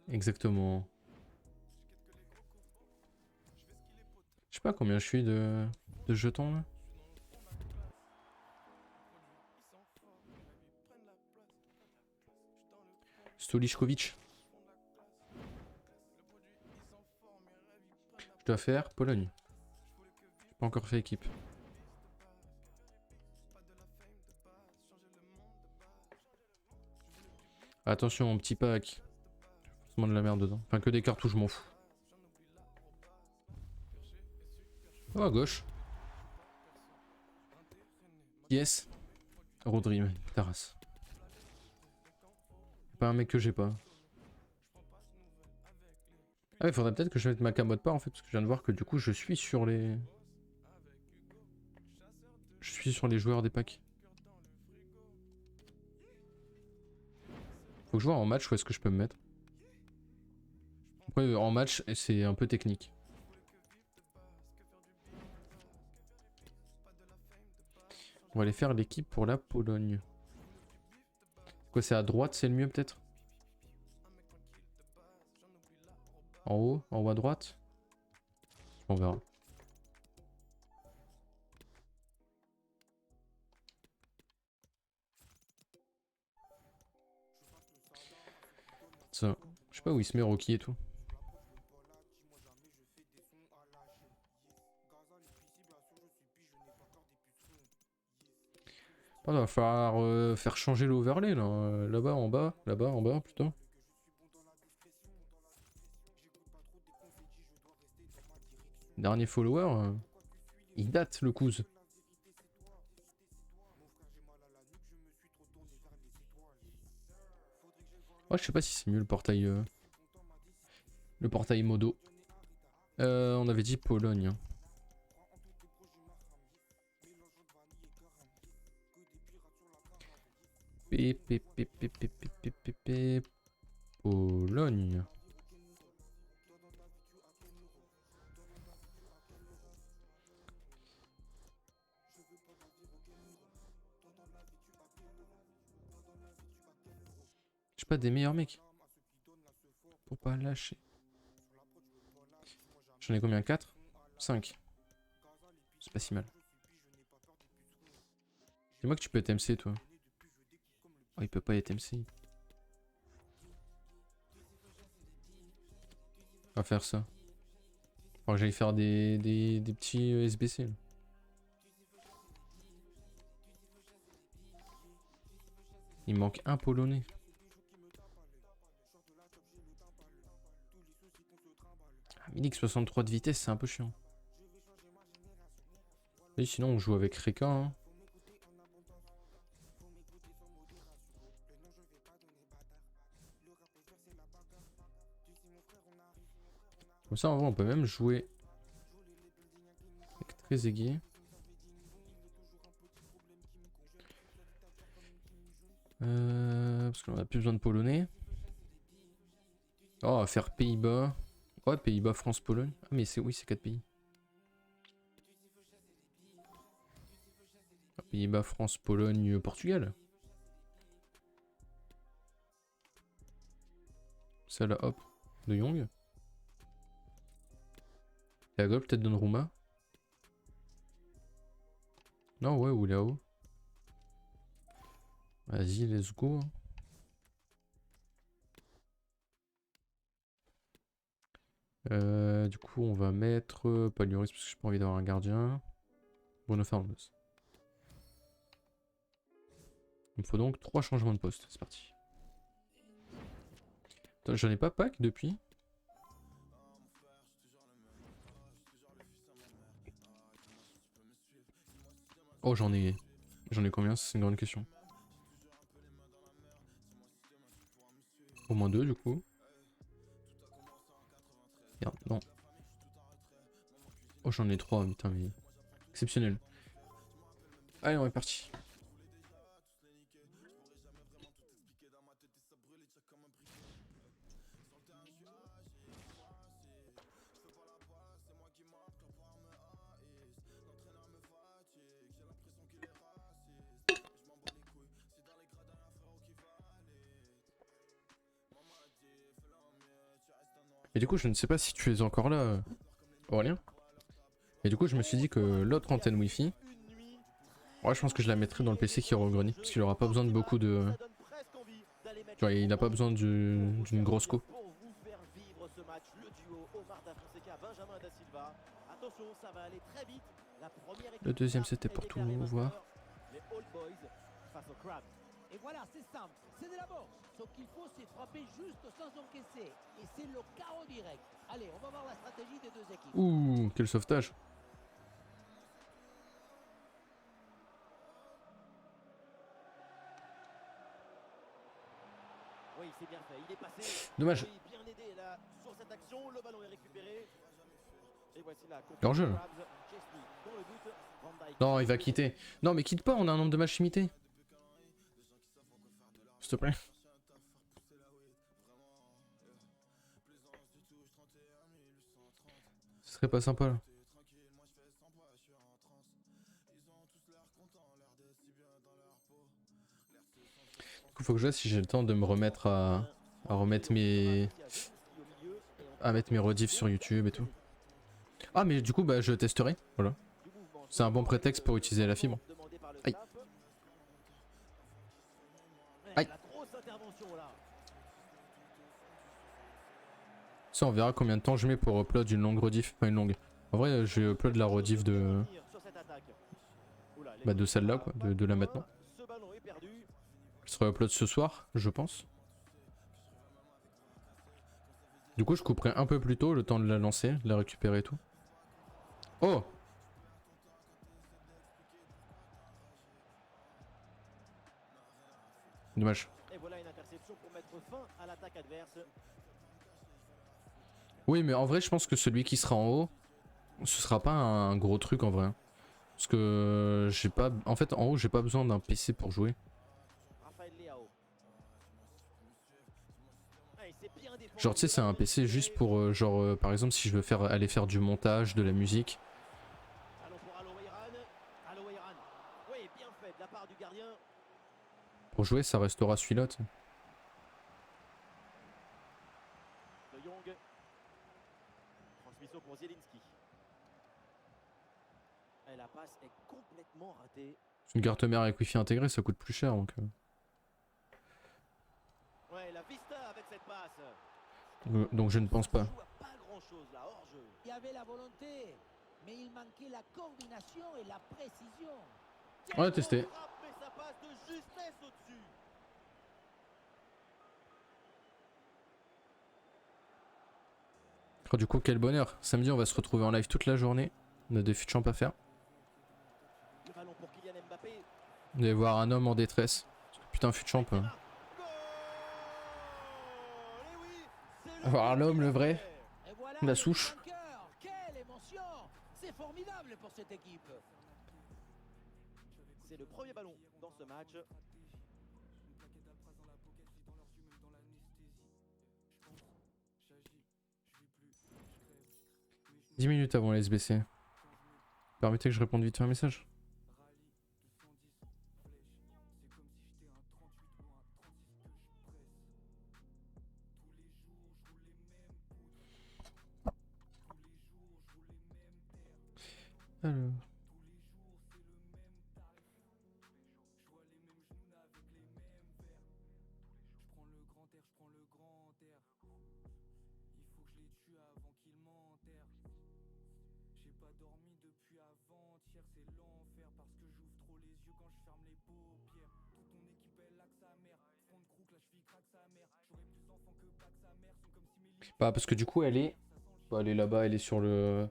Exactement. Je sais pas combien je suis de jetons là. Stolichkovic. Je dois faire Pologne. J'ai pas encore fait équipe. Attention, mon petit pack. Forcément de la merde dedans. Enfin, que des cartouches, je m'en fous. Oh, à gauche. Yes. Rodri, Taras. Pas un mec que j'ai pas. Ah, il faudrait peut-être que je mette ma cam mode part en fait, parce que je viens de voir que du coup je suis sur les. Je suis sur les joueurs des packs. Faut que je vois en match où est-ce que je peux me mettre. Après, en match, c'est un peu technique. On va aller faire l'équipe pour la Pologne. Quoi, c'est à droite, c'est le mieux peut-être? En haut à droite? On verra. Ça, je sais pas où il se met Rocky et tout. Il va falloir faire changer l'overlay là. Là-bas en bas plutôt. Dernier follower, il date le couze. Ouais, je sais pas si c'est mieux le portail. Le portail modo. On avait dit Pologne. Hein. Pologne. Je sais pas, des meilleurs mecs. Pour pas lâcher. J'en ai combien? 4 5. C'est pas si mal. Dis-moi que tu peux être MC toi. Oh, il peut pas être MC. On va faire ça. Faut que j'aille faire des petits SBC. Là. Il me manque un polonais. Ah, Milik 63 de vitesse, c'est un peu chiant. Et sinon on joue avec Reka. Hein. Comme ça en vrai on peut même jouer avec Trezeguet. Parce qu'on a plus besoin de polonais. Oh, on va faire Pays-Bas. Ouais, Pays-Bas, France, Pologne. Ah mais c'est oui, c'est 4 pays. Pays-Bas, France, Pologne, Portugal. Celle-là, hop, de Young. Et à gauche, peut-être Donnarumma. Non, ouais, ou là-haut. Vas-y, let's go. Du coup, on va mettre pas Lloris parce que j'ai pas envie d'avoir un gardien. Bruno Fernandes. Il me faut donc 3 changements de poste. C'est parti. J'en ai pas pack depuis. Oh, j'en ai combien? C'est une grande question. Au moins 2 du coup. Merde, non. Oh, j'en ai 3, putain, mais... Exceptionnel. Allez, on est parti. Et du coup, je ne sais pas si tu es encore là, Aurélien. Et du coup, je me suis dit que l'autre antenne Wi-Fi, ouais, je pense que je la mettrai dans le PC qui regrenie, parce qu'il aura pas besoin de beaucoup de... Tu vois, il n'a pas besoin d'une grosse co. Pour vous faire vivre ce match, le duo Omar Da Fonseca, Benjamin Da Silva. Attention, ça va aller très vite. La première équipe Le deuxième, qui c'était marque pour est tout déclarée voir. vainqueur. Les Old Boys face aux Crabs. Et voilà, c'est simple, c'est de la boxe. Ce qu'il faut, c'est frapper juste sans encaisser. Et c'est le chaos direct. Allez, on va voir la stratégie des deux équipes. Ouh, quel sauvetage. Oui, c'est bien fait. Il est passé. Dommage. Oui, bien aidé là sur cette action. Le ballon est récupéré. Et voici la Hors jeu. Crabs. Chesney dans le but. Van Dijk. Non, il va quitter. Non, mais quitte pas, on a un nombre de matchs limité. S'il te plaît. Ce serait pas sympa là. Du coup, faut que je vois si j'ai le temps de me remettre à remettre mes... à mettre mes rediffs sur YouTube et tout. Ah, mais du coup, bah, je testerai. Voilà. C'est un bon prétexte pour utiliser la fibre. Aïe. Aïe. Ça, on verra combien de temps je mets pour upload une longue rediff. Enfin, une longue. En vrai, je vais upload la rediff de... Bah, de celle-là, quoi. De là maintenant. Je serai upload ce soir, je pense. Du coup, je couperai un peu plus tôt, le temps de la lancer, de la récupérer et tout. Oh! Dommage. Et voilà une interception pour mettre fin à l'attaque adverse. Oui, mais en vrai, je pense que celui qui sera en haut, ce sera pas un gros truc en vrai. Parce que j'ai pas... En fait, en haut, j'ai pas besoin d'un PC pour jouer. Raphaël Leao. Ah, il s'est bien défendu. Genre, tu sais, c'est un PC juste pour, genre, par exemple, si je veux aller faire du montage, de la musique. Allons pour Aloeiran. Aloeiran. Oui, bien fait de la part du gardien. Pour jouer, ça restera celui-là, tu sais. De Jong. Transmission pour Zielinski. Et la passe est complètement ratée. Une carte mère avec Wi-Fi intégré, ça coûte plus cher, donc... Ouais, la vista avec cette passe. Donc je ne pense pas. Il joue à pas grand-chose là, hors jeu. Il y avait la volonté, mais il manquait la coordination et la précision. On va tester. Frappe, mais ça passe de justesse au-dessus. Oh, du coup, quel bonheur. Samedi, on va se retrouver en live toute la journée. On a des fut champs à faire. Le ballon pour Kylian Mbappé. Vous allez voir un homme en détresse. Putain, fut champ. Goal. Et oui, c'est le Voir but l'homme, qu'il le a vrai. fait. Et voilà La le souche. vainqueur. Quelle émotion! C'est formidable pour cette équipe. C'est le premier ballon dans ce match. 10 minutes avant la SBC. Permettez que je réponde vite à un message. Alors... Bah parce que du coup elle est... Bah, elle est là-bas, elle est sur le...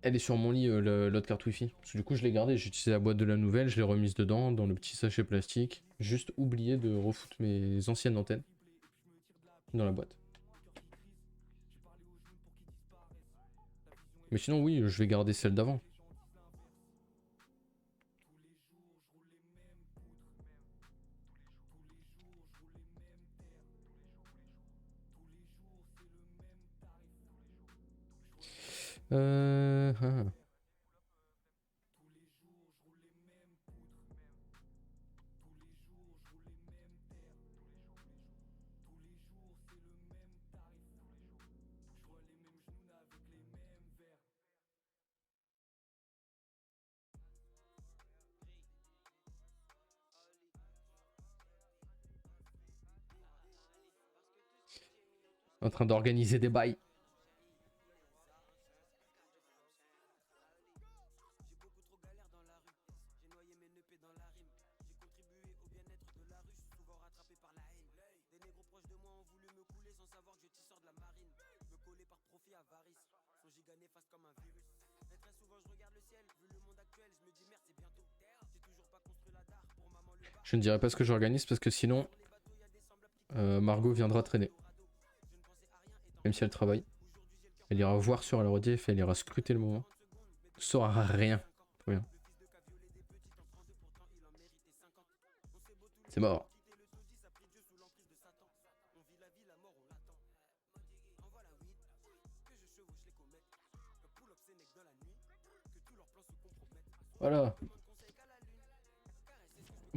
Elle est sur mon lit, l'autre carte Wi-Fi. Parce que du coup, je l'ai gardée. J'ai utilisé la boîte de la nouvelle, je l'ai remise dedans, dans le petit sachet plastique. Juste oublié de refoutre mes anciennes antennes dans la boîte. Mais sinon, oui, je vais garder celle d'avant. Ah. En train d'organiser des bails. Je ne dirais pas ce que j'organise parce que sinon Margot viendra traîner. Même si elle travaille. Elle ira voir sur la rediff, elle ira scruter le moment. Ne saura rien. Rien. C'est mort. Voilà.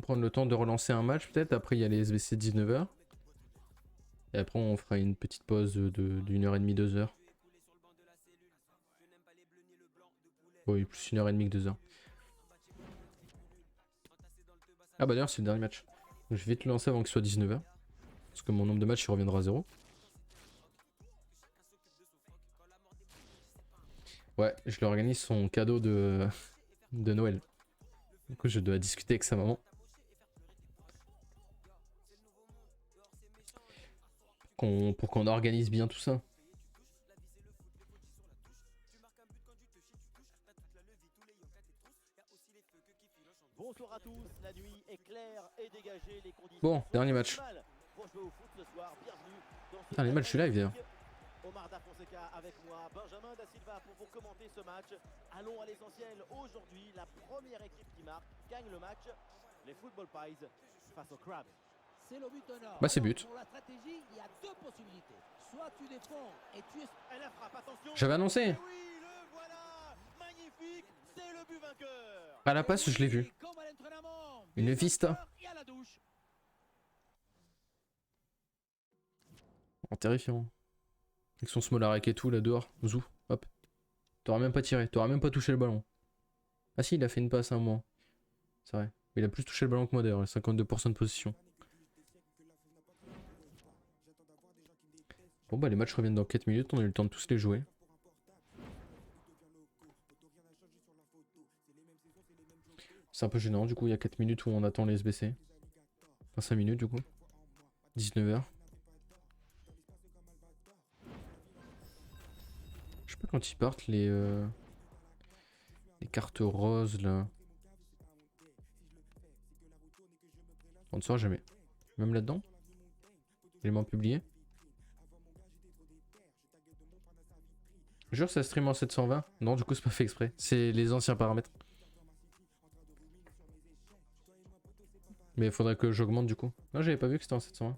Prendre le temps de relancer un match peut-être. Après il y a les SBC 19h. Et après on fera une petite pause d'une heure et demie, 2 heures. Oui, plus 1h30 que 2 heures. Ah bah d'ailleurs c'est le dernier match. Je vais vite le lancer avant qu'il soit 19h. Parce que mon nombre de matchs il reviendra à 0. Ouais, je lui organise son cadeau de Noël. Du coup je dois discuter avec sa maman. Pour qu'on organise bien tout ça. Bonsoir à tous, la nuit est claire et dégagée, les conditions Bon, dernier match. pour jouer au foot ce soir, bienvenue dans ce Putain, les matchs, je suis live d'ailleurs. Omar Da Fonseca avec moi, Benjamin Da Silva pour vous commenter ce match. Allons à l'essentiel, aujourd'hui la première équipe qui marque gagne le match, les Football Pies face aux Crabs. C'est le but au nord. Bah c'est but. Pour la stratégie, il y a deux possibilités. Soit tu défends et tu es... Elle la frappe, attention. J'avais annoncé. Et oui, le voilà. Magnifique, c'est le but vainqueur. À la passe, je l'ai vu. Comme à l'entraînement. Une vista. Et à la douche. Oh, terrifiant. Avec son Smolarek et tout là dehors. Zou, hop. T'auras même pas tiré, t'auras même pas touché le ballon. Ah si, il a fait une passe à un moment. C'est vrai. Il a plus touché le ballon que moi d'ailleurs, 52% de position. Bon bah les matchs reviennent dans 4 minutes, on a eu le temps de tous les jouer. C'est un peu gênant du coup, il y a 4 minutes où on attend les SBC. Enfin 5 minutes du coup. 19h. Je sais pas quand ils partent les cartes roses là. On ne saura jamais. Même là-dedans. Élément publié. Jure ça stream en 720. Non du coup c'est pas fait exprès. C'est les anciens paramètres. Mais il faudrait que j'augmente du coup. Non j'avais pas vu que c'était en 720.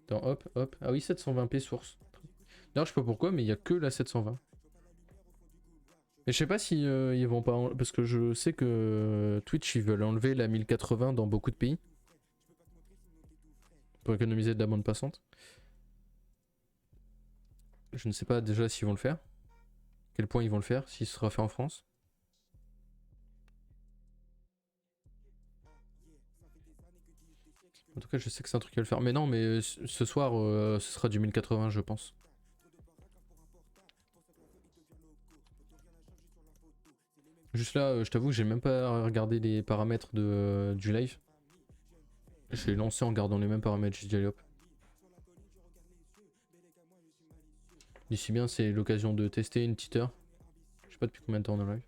Attends hop hop. Ah oui 720p source. D'ailleurs je sais pas pourquoi mais il y a que la 720. Mais je sais pas si ils vont pas... Parce que je sais que Twitch ils veulent enlever la 1080 dans beaucoup de pays. Pour économiser de la bande passante. Je ne sais pas déjà s'ils vont le faire. Quel point ils vont le faire, s'il sera fait en France. En tout cas je sais que c'est un truc qui va le faire. Mais non mais ce soir ce sera du 1080 je pense. Juste là je t'avoue que j'ai même pas regardé les paramètres du live. J'ai lancé en gardant les mêmes paramètres, j'ai dit allez hop. D'ici bien c'est l'occasion de tester une petite heure. sais pas depuis combien de temps on est live.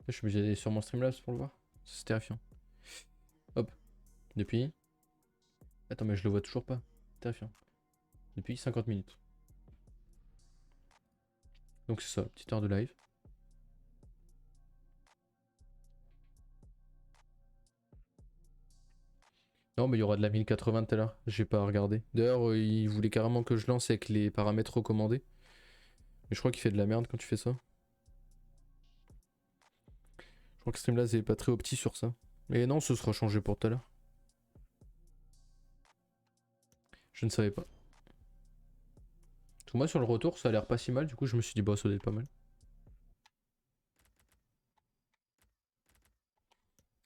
Je suis obligé d'aller sur mon Streamlabs pour le voir. C'est terrifiant. Hop. Depuis. Attends, mais je le vois toujours pas. Terrifiant. Depuis 50 minutes. Donc c'est ça, petite heure de live. Non, mais il y aura de la 1080 tout à l'heure. J'ai pas regardé. D'ailleurs, il voulait carrément que je lance avec les paramètres recommandés. Mais je crois qu'il fait de la merde quand tu fais ça. Je crois que Streamlabs est pas très opti sur ça. Mais non, ce sera changé pour tout à l'heure. Je ne savais pas. Tout moi sur le retour, ça a l'air pas si mal. Du coup, je me suis dit, bah, ça doit être pas mal.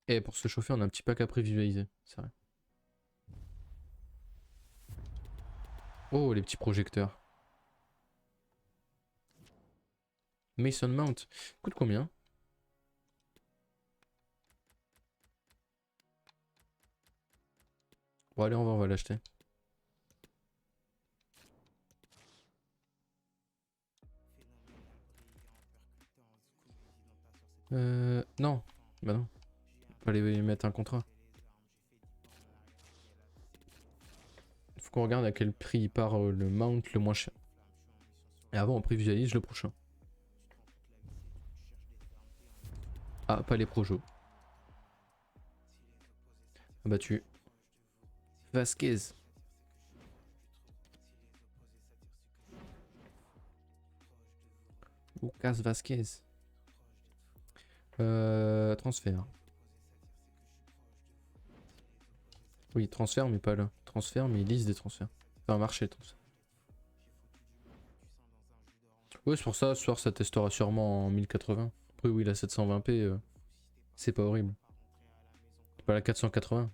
Et pour se chauffer, on a un petit pack à prévisualiser. C'est vrai. Oh, les petits projecteurs. Mason Mount. Coûte combien? Bon, allez, on va l'acheter. Non. Bah non. Fallait mettre un contrat. Faut qu'on regarde à quel prix il part le mount le moins cher. Et avant, on prévisualise le prochain. Ah, pas les projos. Abattu. Vasquez. Lucas Vasquez. Transfert. Oui, transfert, mais pas là. Transfert, mais liste des transferts. Enfin, marché de transfert. Ouais, c'est pour ça, ce soir, ça testera sûrement en 1080. Après, oui, la 720p, c'est pas horrible. C'est pas la 480.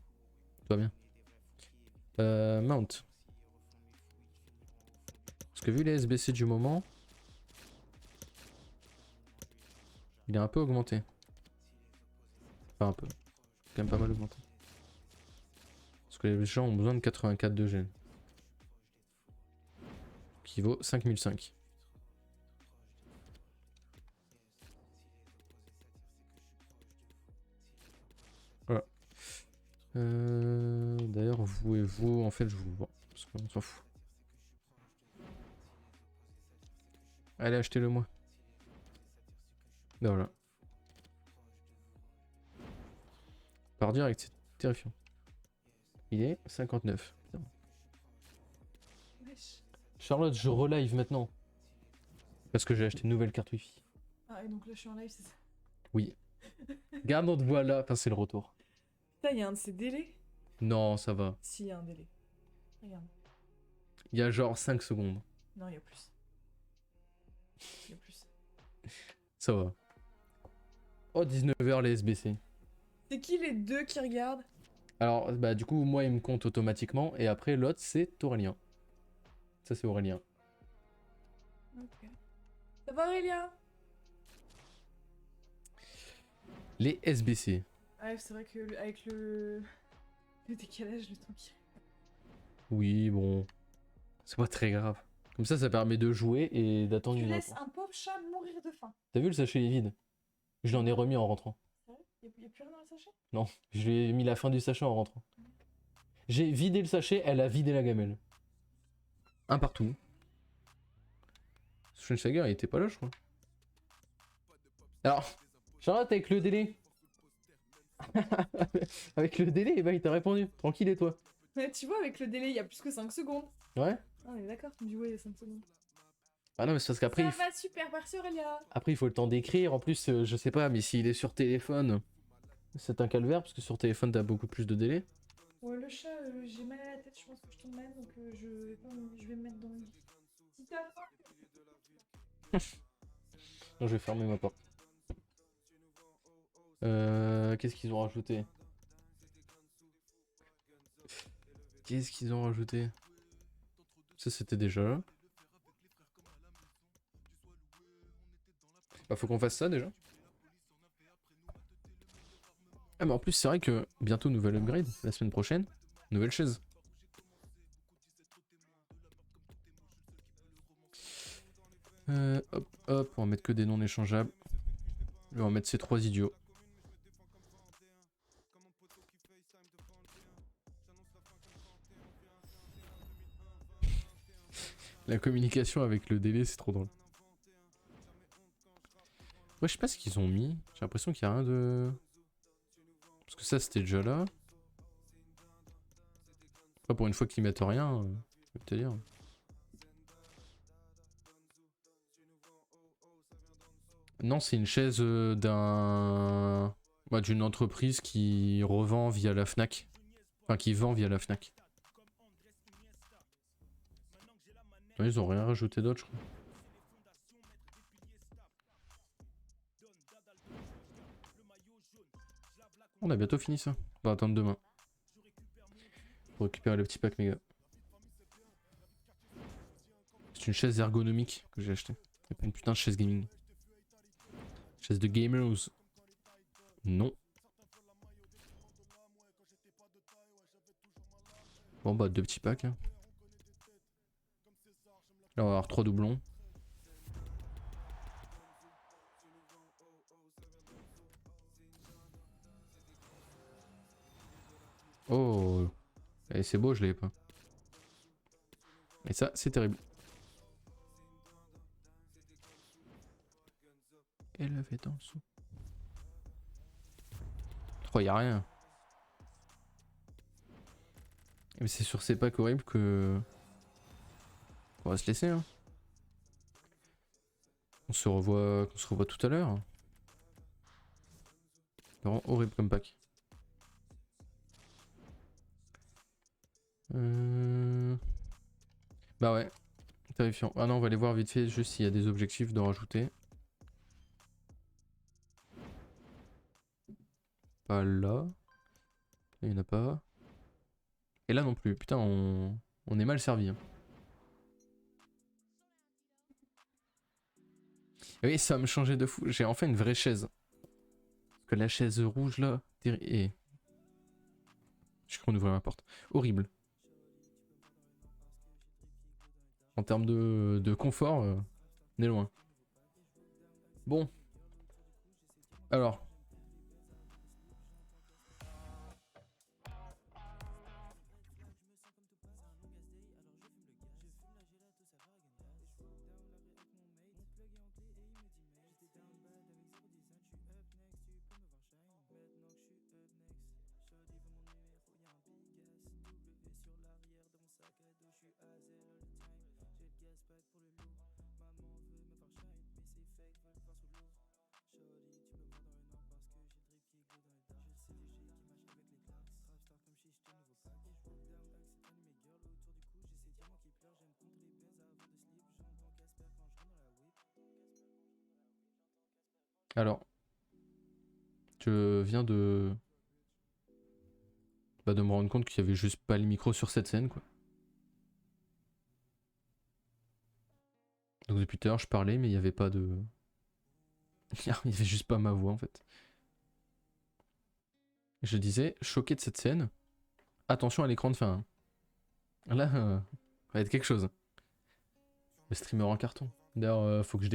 Tout va bien. Mount. Parce que vu les SBC du moment, il est un peu augmenté. Enfin, un peu. Quand même pas mal augmenté. Parce que les gens ont besoin de 84 de G. Qui vaut 5005. Voilà. D'ailleurs, vous et vous, en fait, je vous vends. Parce qu'on s'en fout. Allez, achetez-le moi. Ben voilà. Par direct, c'est terrifiant. Il est 59. Putain. Wesh. Charlotte, je relive maintenant. Parce que j'ai acheté une nouvelle carte Wi-Fi. Ah, et donc là, je suis en live, c'est ça. Oui. Garde notre voix là. Enfin, c'est le retour. Putain, il y a un de ces délais. Non, ça va. Si, il y a un délai. Regarde. Il y a genre 5 secondes. Non, il y a plus. Il y a plus. Ça va. Oh, 19h les SBC. C'est qui les deux qui regardent? Alors, bah, du coup, moi, il me compte automatiquement. Et après, l'autre, c'est Aurélien. Ça, c'est Aurélien. Ok. Ça va, Aurélien? Les SBC. Ouais, c'est vrai que avec le décalage, le temps qui. Oui, bon. C'est pas très grave. Comme ça permet de jouer et d'attendre Tu une laisses réponse. un pauvre chat mourir de faim. T'as vu, le sachet est vide. Je l'en ai remis en rentrant. Sérieux? Y a plus rien dans le sachet? Non, je lui ai mis la fin du sachet en rentrant. J'ai vidé le sachet, elle a vidé la gamelle. Un partout. Schweinsteiger, il était pas là, je crois. Alors, Charlotte, avec le délai. Avec le délai, bah, il t'a répondu. Tranquille, et toi? Ouais, tu vois, avec le délai, il y a plus que 5 secondes. Ouais? Ah, on est d'accord, tu me dis ouais, il y a 5 secondes. Ah non, mais c'est parce qu'après, Ça va super, merci Aurélia. après, il faut le temps d'écrire. En plus, je sais pas, mais s'il est sur téléphone, c'est un calvaire, parce que sur téléphone, t'as beaucoup plus de délai. Ouais, le chat, j'ai mal à la tête, je pense que je tombe mal, donc je vais me mettre dans le lit. Si t'as faim. Non, je vais fermer ma porte. Qu'est-ce qu'ils ont rajouté? Qu'est-ce qu'ils ont rajouté? Ça, c'était déjà là. Bah, faut qu'on fasse ça déjà. Ah, mais en plus, c'est vrai que bientôt, nouvelle upgrade. La semaine prochaine, nouvelle chaise. Hop, hop, on va mettre que des non échangeables. Et on va mettre ces 3 idiots. La communication avec le délai, c'est trop drôle. Ouais, je sais pas ce qu'ils ont mis. J'ai l'impression qu'il y a rien de... Parce que ça, c'était déjà là. Après, pour une fois qu'ils mettent rien, je vais te dire. Non, c'est une chaise d'une entreprise qui revend via la Fnac. Enfin, qui vend via la Fnac. Ouais, ils ont rien rajouté d'autre, je crois. On a bientôt fini ça. On va attendre demain. Pour récupérer le petit pack méga. C'est une chaise ergonomique que j'ai acheté. C'est pas une putain de chaise gaming. Chaise de gamers. Non. Bon bah 2 petits packs. Hein. Là on va avoir 3 doublons. Oh. Et c'est beau, je l'avais pas. Et ça, c'est terrible. Elle avait en dessous. Oh, y'a rien. Mais c'est sur ces packs horribles que... On va se laisser, hein. On se revoit tout à l'heure. Vraiment horrible comme pack. Bah ouais. Terrifiant. Ah non, on va aller voir vite fait juste s'il y a des objectifs de rajouter. Pas là. Il n'y en a pas. Et là non plus. Putain, on est mal servi. Hein. Oui, ça va me changer de fou. J'ai enfin une vraie chaise. Parce que la chaise rouge là... Et... Je crois qu'on ouvre la porte. Horrible. En termes de confort, on est loin. Bon. Alors. Alors. Je viens de... Bah de me rendre compte qu'il y avait juste pas le micro sur cette scène quoi. Donc depuis tout à l'heure je parlais mais il n'y avait pas de... Il y avait juste pas ma voix en fait. Je disais, choqué de cette scène, attention à l'écran de fin. Hein. Là, ça va être quelque chose. Le streamer en carton. D'ailleurs, faut que je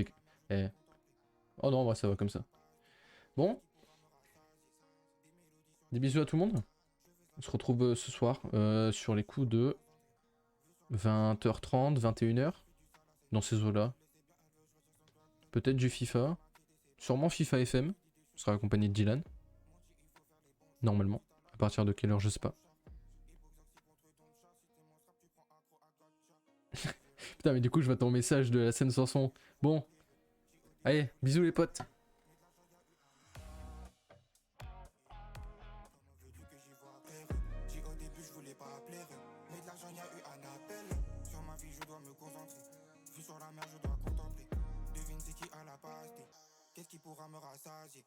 Oh non, en vrai, ça va comme ça. Bon. Des bisous à tout le monde. On se retrouve ce soir sur les coups de 20h30, 21h. Dans ces eaux-là. Peut-être du FIFA. Sûrement FIFA FM. On sera accompagné de Dylan. Normalement. À partir de quelle heure, je sais pas. Putain, mais du coup, je vois ton message de la scène sans son. Bon. Allez, bisous les potes. Qu'est-ce qui pourra me rassasier?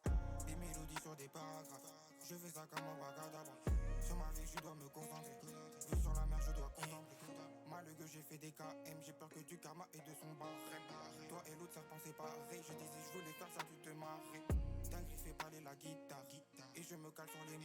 Des mélodies sur des paragraphes. Je fais ça comme un Ouagadougou. Sur ma vie, je dois me concentrer. Vu sur la mer, je dois contempler. Malheureux, j'ai fait des KM. J'ai peur que du karma et de son barré. Toi et l'autre serpent, c'est pareil. Je disais, je voulais faire ça, tu te marrais. Dingue, fait parler la guitare. Et je me cale sur les mots.